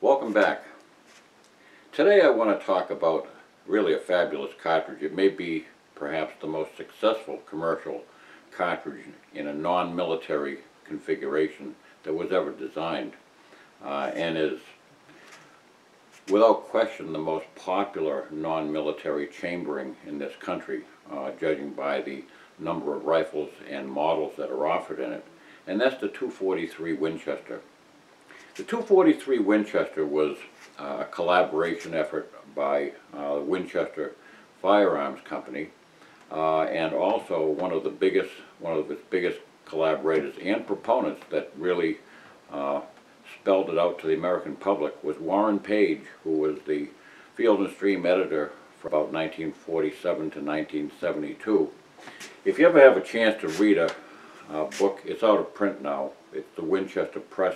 Welcome back. Today I want to talk about really a fabulous cartridge. It may be perhaps the most successful commercial cartridge in a non-military configuration that was ever designed, and is without question the most popular non-military chambering in this country, judging by the number of rifles and models that are offered in it, and that's the 243 Winchester. The 243 Winchester was a collaboration effort by the Winchester Firearms Company, and also one of its biggest collaborators and proponents that really spelled it out to the American public was Warren Page, who was the Field and Stream editor from about 1947 to 1972. If you ever have a chance to read a book, it's out of print now. It's the Winchester Press,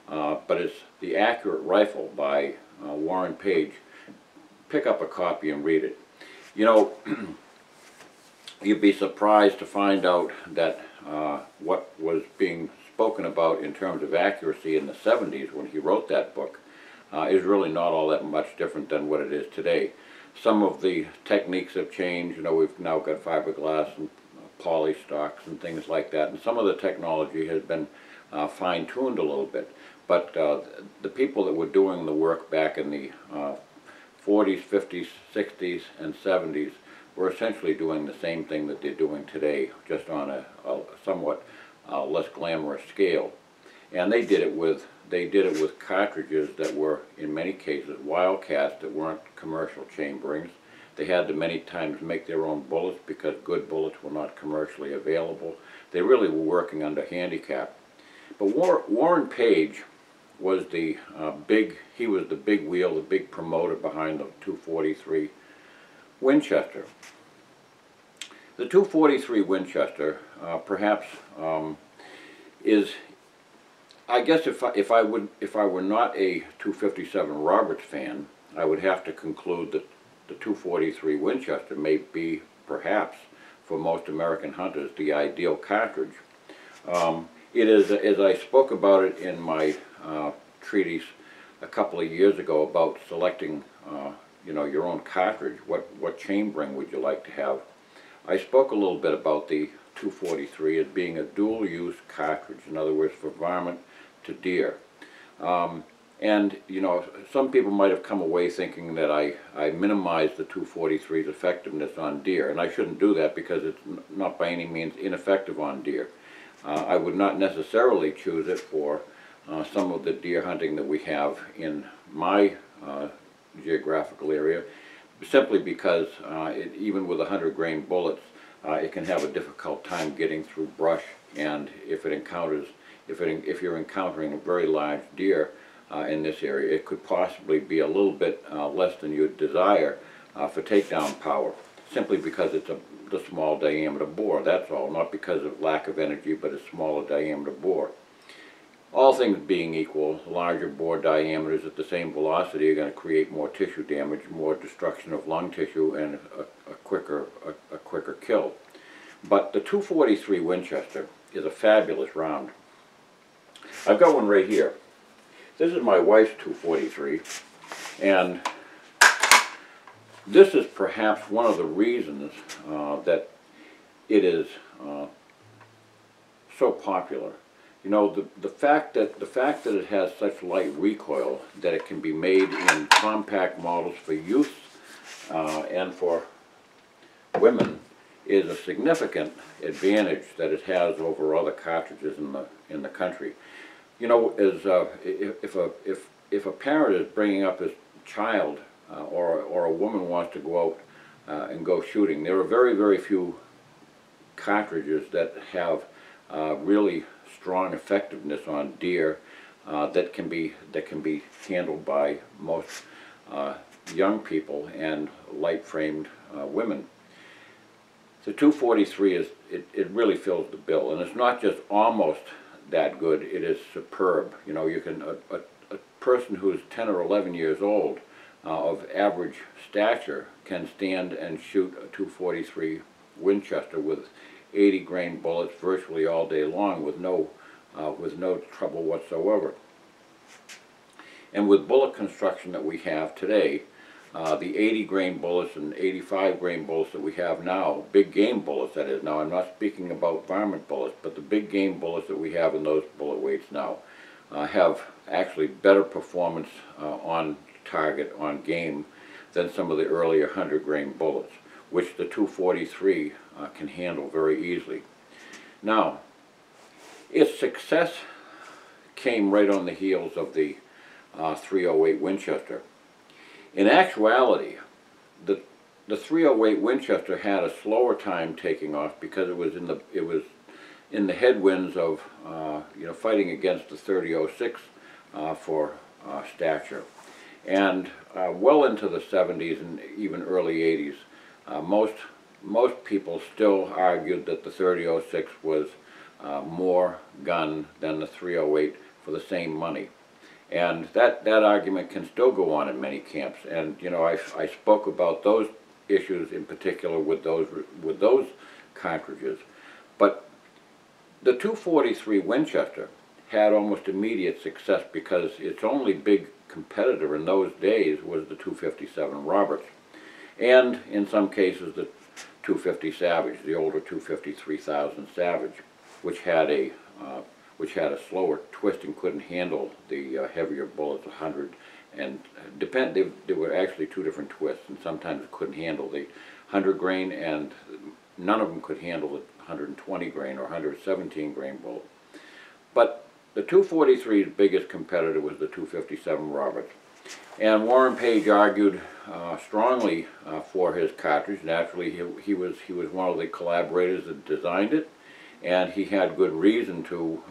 but it's The Accurate Rifle by Warren Page. Pick up a copy and read it. You know, you'd be surprised to find out that what was being spoken about in terms of accuracy in the 70s when he wrote that book is really not all that much different than what it is today. Some of the techniques have changed. You know, we've now got fiberglass and poly stocks and things like that, and some of the technology has been fine-tuned a little bit. But the people that were doing the work back in the 40s, 50s, 60s, and 70s were essentially doing the same thing that they're doing today, just on a somewhat less glamorous scale. And they did it with cartridges that were, in many cases, wildcats that weren't commercial chamberings. They had to many times make their own bullets because good bullets were not commercially available. They really were working under handicap. But Warren Page was the big wheel, the big promoter behind the 243 Winchester. The 243 Winchester perhaps is, I guess if I were not a 257 Roberts fan, I would have to conclude that the 243 Winchester may be perhaps for most American hunters the ideal cartridge. It is, as I spoke about it in my treatise a couple of years ago about selecting you know, your own cartridge, what chambering would you like to have. I spoke a little bit about the 243 as being a dual-use cartridge, in other words, for varmint to deer. And, you know, some people might have come away thinking that I minimized the 243's effectiveness on deer, and I shouldn't do that because it's not by any means ineffective on deer. I would not necessarily choose it for some of the deer hunting that we have in my geographical area, simply because even with 100-grain bullets, it can have a difficult time getting through brush, and if you're encountering a very large deer in this area, it could possibly be a little bit less than you'd desire for takedown power, simply because it's the small diameter bore. That's all, not because of lack of energy, but a smaller diameter bore. All things being equal, larger bore diameters at the same velocity are going to create more tissue damage, more destruction of lung tissue, and a quicker kill. But the 243 Winchester is a fabulous round. I've got one right here. This is my wife's 243, and this is perhaps one of the reasons that it is so popular. You know, the fact that it has such light recoil that it can be made in compact models for youth and for women is a significant advantage that it has over other cartridges in the country. You know, if a parent is bringing up his child or a woman wants to go out and go shooting, there are very, very few cartridges that have really strong effectiveness on deer that can be handled by most young people and light-framed women. The 243 it really fills the bill, and it's not just almost that good, it is superb. You know, you can a person who's 10 or 11 years old of average stature can stand and shoot a 243 Winchester with 80-grain bullets virtually all day long with no trouble whatsoever. And with bullet construction that we have today, the 80 grain bullets and 85 grain bullets that we have now, big game bullets that is, now I'm not speaking about varmint bullets, but the big game bullets that we have in those bullet weights now have actually better performance on target, on game, than some of the earlier 100 grain bullets, which the 243 can handle very easily. Now, its success came right on the heels of the 308 Winchester. In actuality, the 308 Winchester had a slower time taking off because it was in the headwinds of fighting against the 3006 for stature, and well into the 70s and even early 80s, most people still argued that the 3006 was more gun than the 308 for the same money. And that argument can still go on in many camps. And I spoke about those issues in particular with those cartridges. But the 243 Winchester had almost immediate success because its only big competitor in those days was the 257 Roberts, and in some cases the 250 Savage, the older 250-3000 Savage, which had a slower twist and couldn't handle the heavier bullets, 100, and there were actually two different twists, and sometimes it couldn't handle the 100 grain, and none of them could handle the 120 grain or 117 grain bullet. But the 243's biggest competitor was the 257 Roberts. And Warren Page argued strongly for his cartridge. Naturally, he was one of the collaborators that designed it, and he had good reason to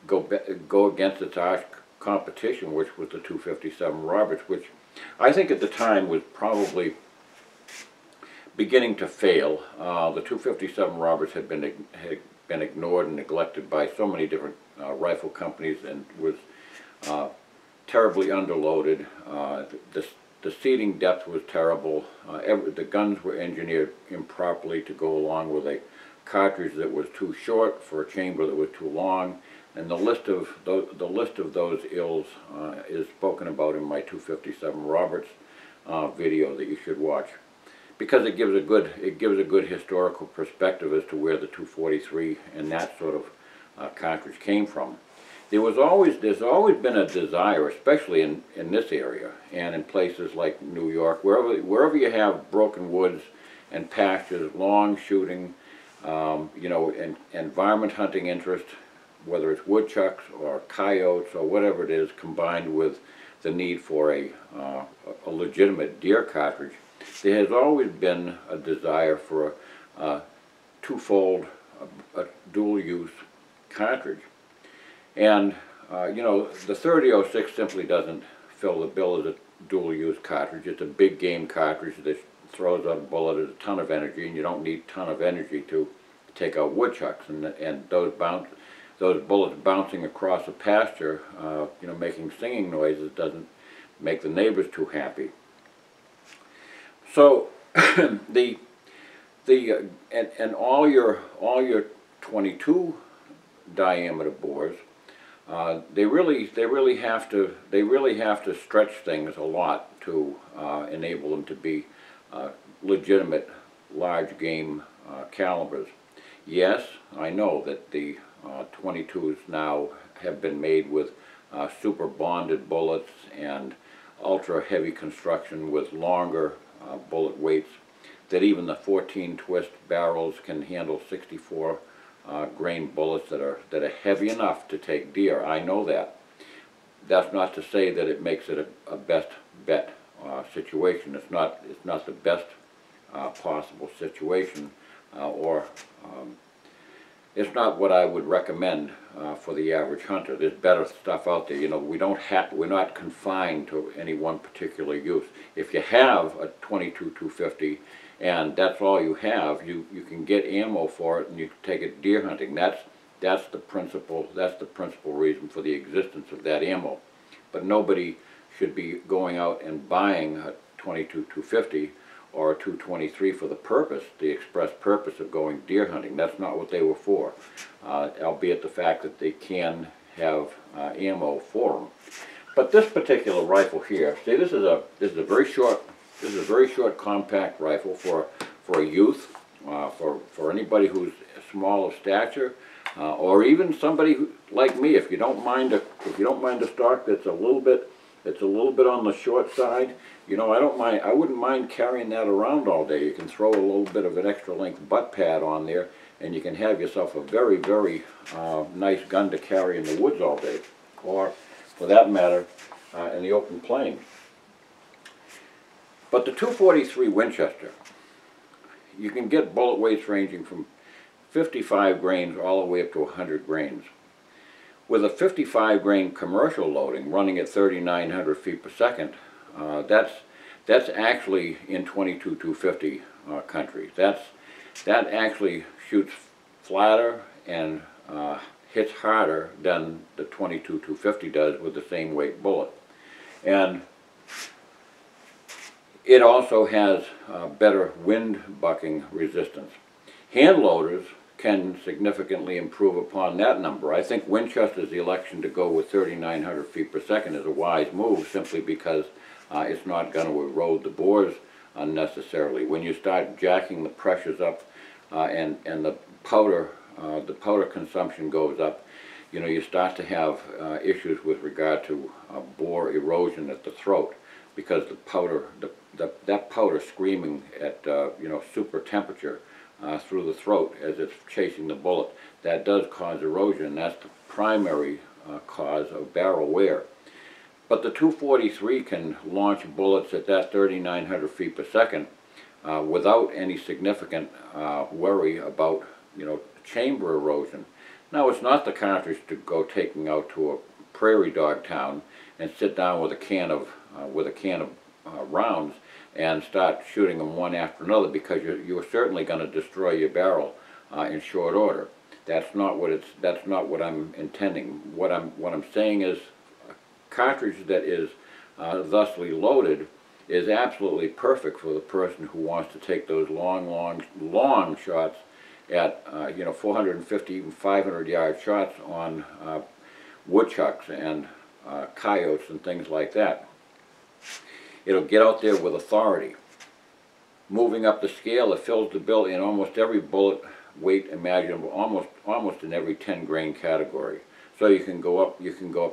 go against its arch competition, which was the 257 Roberts, which I think at the time was probably beginning to fail. The 257 Roberts had been ignored and neglected by so many different rifle companies, and was terribly underloaded. The seating depth was terrible. The guns were engineered improperly to go along with a cartridge that was too short for a chamber that was too long. And the list of those ills is spoken about in my 257 Roberts video that you should watch, because it gives a good historical perspective as to where the 243 and that sort of cartridge came from. There's always been a desire, especially in this area and in places like New York, wherever you have broken woods and pastures, long shooting, and varmint hunting interest, whether it's woodchucks or coyotes or whatever it is, combined with the need for a legitimate deer cartridge. There has always been a desire for a twofold, a dual-use cartridge. And, the 3006 simply doesn't fill the bill as a dual-use cartridge. It's a big game cartridge that throws out a bullet at a ton of energy, and you don't need a ton of energy to take out woodchucks. And those bullets bouncing across a pasture, making singing noises, doesn't make the neighbors too happy. So and all your 22 diameter bores, they really have to stretch things a lot to enable them to be legitimate large game calibers. Yes, I know that the 22s now have been made with super bonded bullets and ultra heavy construction with longer bullet weights, that even the 14 twist barrels can handle 64 grain bullets that are heavy enough to take deer. I know that. That's not to say that it makes it a best bet situation. It's not the best possible situation, or it's not what I would recommend for the average hunter. There's better stuff out there. We're not confined to any one particular use. If you have a 22-250 and that's all you have, you can get ammo for it and you can take it deer hunting. That's the principal reason for the existence of that ammo. But nobody should be going out and buying a 22-250 or a 223 for the express purpose of going deer hunting. That's not what they were for, albeit the fact that they can have ammo for them. But this particular rifle here, see, this is a very short compact rifle for a youth, for anybody who's small of stature, or even somebody like me. If you don't mind a stock that's a little bit on the short side, you know, I wouldn't mind carrying that around all day. You can throw a little bit of an extra length butt pad on there, and you can have yourself a very, very nice gun to carry in the woods all day, or for that matter, in the open plains. But the 243 Winchester, you can get bullet weights ranging from 55 grains all the way up to 100 grains. With a 55 grain commercial loading running at 3,900 feet per second, that's actually in 22-250 country. That actually shoots flatter and hits harder than the 22-250 does with the same weight bullet. And it also has better wind bucking resistance. Hand loaders can significantly improve upon that number. I think Winchester's election to go with 3,900 feet per second is a wise move, simply because it's not going to erode the bores unnecessarily. When you start jacking the pressures up and the powder consumption goes up, you know, you start to have issues with regard to bore erosion at the throat, because the powder, that powder screaming at you know, super temperature through the throat as it's chasing the bullet, that does cause erosion. That's the primary cause of barrel wear. But the 243 can launch bullets at that 3,900 feet per second without any significant worry about, you know, chamber erosion. Now, it's not the cartridge to go taking out to a prairie dog town and sit down with a can of rounds and start shooting them one after another, because you're certainly going to destroy your barrel in short order. That's not what I'm intending. What I'm saying is, a cartridge that is thusly loaded is absolutely perfect for the person who wants to take those long shots at you know, 450, even 500-yard shots on woodchucks and coyotes and things like that. It'll get out there with authority. Moving up the scale, it fills the bill in almost every bullet weight imaginable, almost in every 10 grain category. So you can go up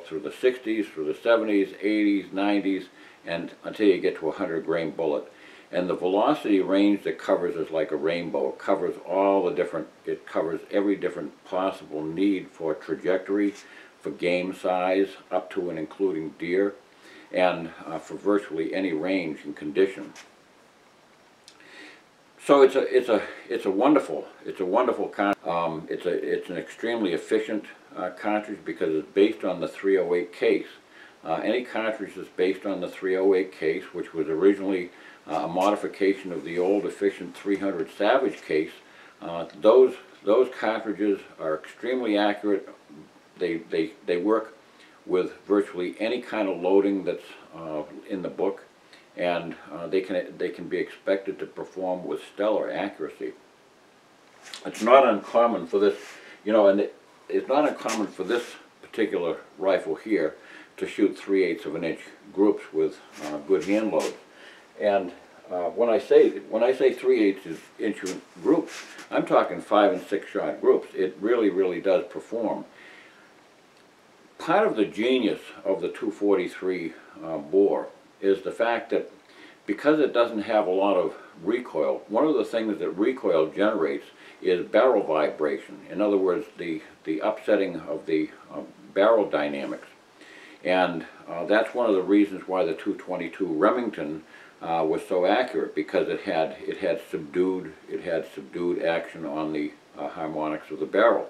through the 60s, through the 70s, 80s, 90s, and until you get to a 100 grain bullet. And the velocity range that covers is like a rainbow. It covers it covers every different possible need for trajectory, for game size, up to and including deer, and for virtually any range and condition. So it's a wonderful cartridge. It's an extremely efficient cartridge, because it's based on the 308 case. Any cartridge that's based on the 308 case, which was originally a modification of the old efficient 300 Savage case, those cartridges are extremely accurate. They work with virtually any kind of loading that's in the book, and they can be expected to perform with stellar accuracy. It's not uncommon for this, you know, and it's not uncommon for this particular rifle here to shoot 3/8 of an inch groups with good hand loads. And when I say 3/8 inch groups, I'm talking 5 and 6 shot groups. It really does perform. Part of the genius of the 243 bore is the fact that, because it doesn't have a lot of recoil, one of the things that recoil generates is barrel vibration. In other words, the upsetting of the barrel dynamics. And that's one of the reasons why the 222 Remington was so accurate, because it had subdued action on the harmonics of the barrel.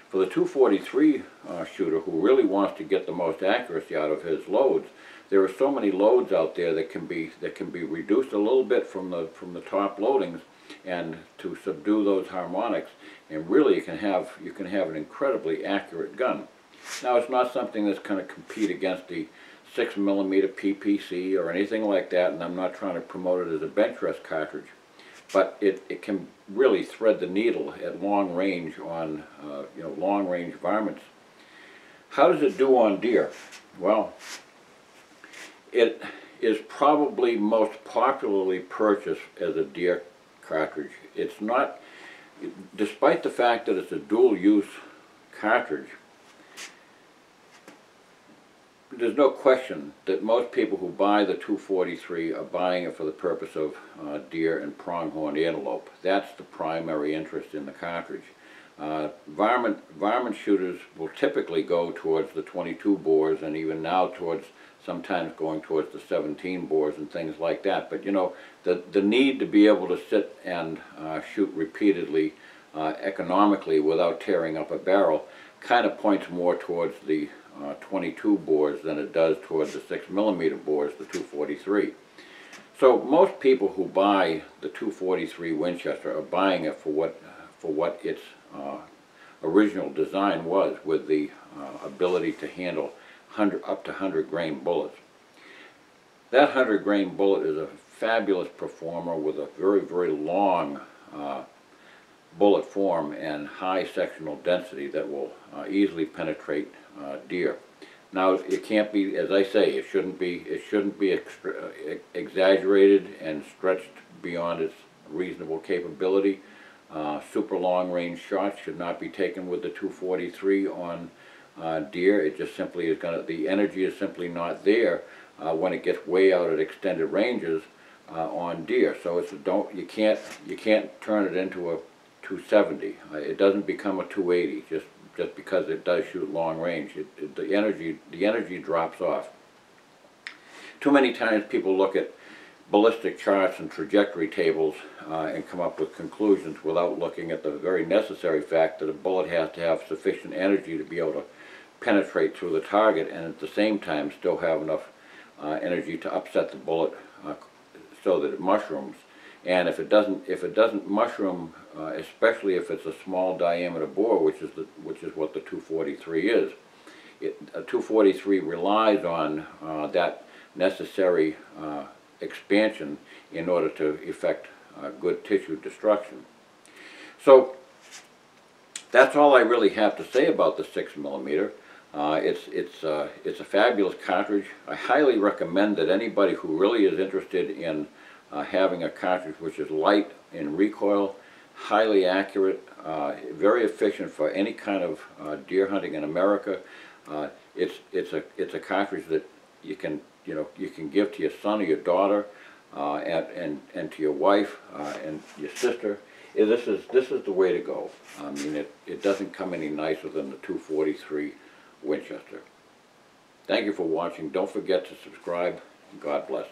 For the 243 shooter who really wants to get the most accuracy out of his loads, there are so many loads out there that can be reduced a little bit from the top loadings, and to subdue those harmonics, and really you can have an incredibly accurate gun. Now, it's not something that's going to compete against the 6mm PPC or anything like that, and I'm not trying to promote it as a bench rest cartridge, but it can really thread the needle at long range on you know, long range varmints. How does it do on deer? Well, it is probably most popularly purchased as a deer cartridge. It's not, despite the fact that it's a dual-use cartridge, there's no question that most people who buy the 243 are buying it for the purpose of deer and pronghorn antelope. That's the primary interest in the cartridge. Varmint shooters will typically go towards the 22 bores, and even now towards, sometimes going towards the 17 bores and things like that. But you know, the need to be able to sit and shoot repeatedly economically without tearing up a barrel kind of points more towards the 22 bores than it does towards the 6mm bores, the 243. So most people who buy the 243 Winchester are buying it for what its original design was, with the ability to handle up to 100 grain bullets. That 100 grain bullet is a fabulous performer with a very, very long bullet form and high sectional density that will easily penetrate deer. Now, it can't be, as I say, it shouldn't be exaggerated and stretched beyond its reasonable capability. Super long range shots should not be taken with the 243 on deer. It just simply is going to, the energy is simply not there when it gets way out at extended ranges on deer. So it's you can't turn it into a 270. It doesn't become a 280 just because it does shoot long range. The energy drops off. Too many times people look at ballistic charts and trajectory tables and come up with conclusions without looking at the very necessary fact that a bullet has to have sufficient energy to be able to penetrate through the target, and at the same time still have enough energy to upset the bullet so that it mushrooms. And if it doesn't mushroom, especially if it's a small diameter bore, which is what the 243 is, a 243 relies on that necessary expansion in order to effect good tissue destruction. So that's all I really have to say about the 6mm. It's a fabulous cartridge. I highly recommend that anybody who really is interested in having a cartridge which is light in recoil, highly accurate, very efficient for any kind of deer hunting in America. It's a cartridge that you can give to your son or your daughter, and to your wife and your sister. This is the way to go. I mean, it doesn't come any nicer than the 243 Winchester. Thank you for watching. Don't forget to subscribe. God bless.